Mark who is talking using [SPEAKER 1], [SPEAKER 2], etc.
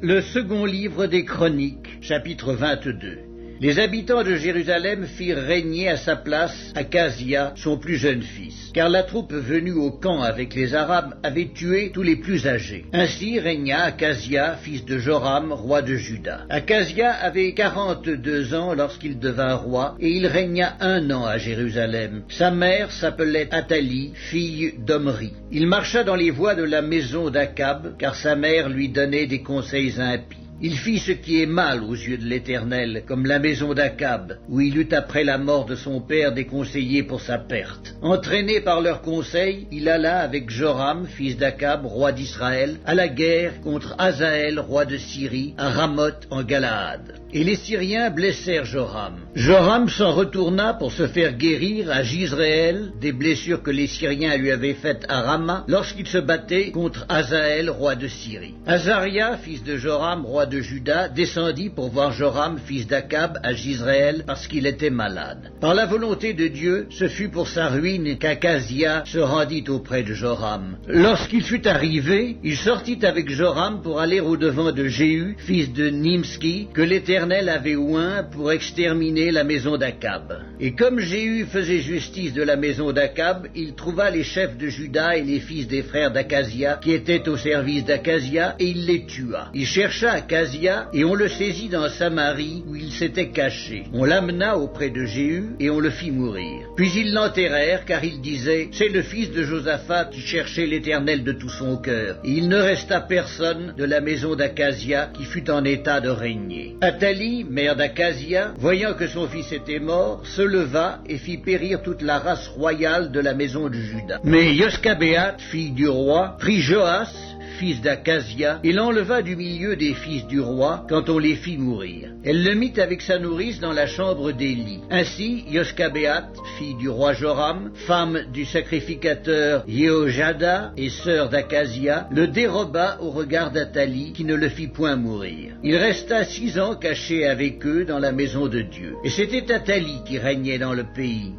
[SPEAKER 1] Le second livre des Chroniques, chapitre 22. Les habitants de Jérusalem firent régner à sa place Akazia, son plus jeune fils, car la troupe venue au camp avec les Arabes avait tué tous les plus âgés. Ainsi régna Akazia, fils de Joram, roi de Juda. Akazia avait 42 ans lorsqu'il devint roi, et il régna 1 an à Jérusalem. Sa mère s'appelait Athalie, fille d'Omri. Il marcha dans les voies de la maison d'Akab, car sa mère lui donnait des conseils impies. Il fit ce qui est mal aux yeux de l'Éternel, comme la maison d'Akab, où il eut après la mort de son père des conseillers pour sa perte. Entraîné par leurs conseils, il alla avec Joram, fils d'Akab, roi d'Israël, à la guerre contre Hazaël, roi de Syrie, à Ramoth en Galaad. Et les Syriens blessèrent Joram. Joram s'en retourna pour se faire guérir à Jizréel des blessures que les Syriens lui avaient faites à Rama lorsqu'il se battait contre Hazaël, roi de Syrie. Azaria, fils de Joram, roi de Juda, descendit pour voir Joram, fils d'Akab, à Jizréel, parce qu'il était malade. Par la volonté de Dieu, ce fut pour sa ruine qu'Akazia se rendit auprès de Joram. Lorsqu'il fut arrivé, il sortit avec Joram pour aller au-devant de Jéhu, fils de Nimski, que l'Éternel avait oint pour exterminer la maison d'Akab. Et comme Jéhu faisait justice de la maison d'Akab, il trouva les chefs de Juda et les fils des frères d'Akazia, qui étaient au service d'Akazia, et il les tua. Il chercha Akazia, et on le saisit dans Samarie, où il s'était caché. On l'amena auprès de Jéhu, et on le fit mourir. Puis ils l'enterrèrent, car il disait, c'est le fils de Josaphat qui cherchait l'Éternel de tout son cœur. Et il ne resta personne de la maison d'Akazia qui fut en état de régner. Athalie, mère d'Akazia, voyant que son fils était mort, se leva et fit périr toute la race royale de la maison de Juda. Mais Yoskabéat, fille du roi, prit Joas, fils d'Akazia, et l'enleva du milieu des fils du roi quand on les fit mourir. Elle le mit avec sa nourrice dans la chambre d'Élie. Ainsi, Yoskabéat, fille du roi Joram, femme du sacrificateur Jéhojada et sœur d'Akazia, le déroba au regard d'Athalie, qui ne le fit point mourir. Il resta 6 ans caché avec eux dans la maison de Dieu. Et c'était Athalie qui régnait dans le pays.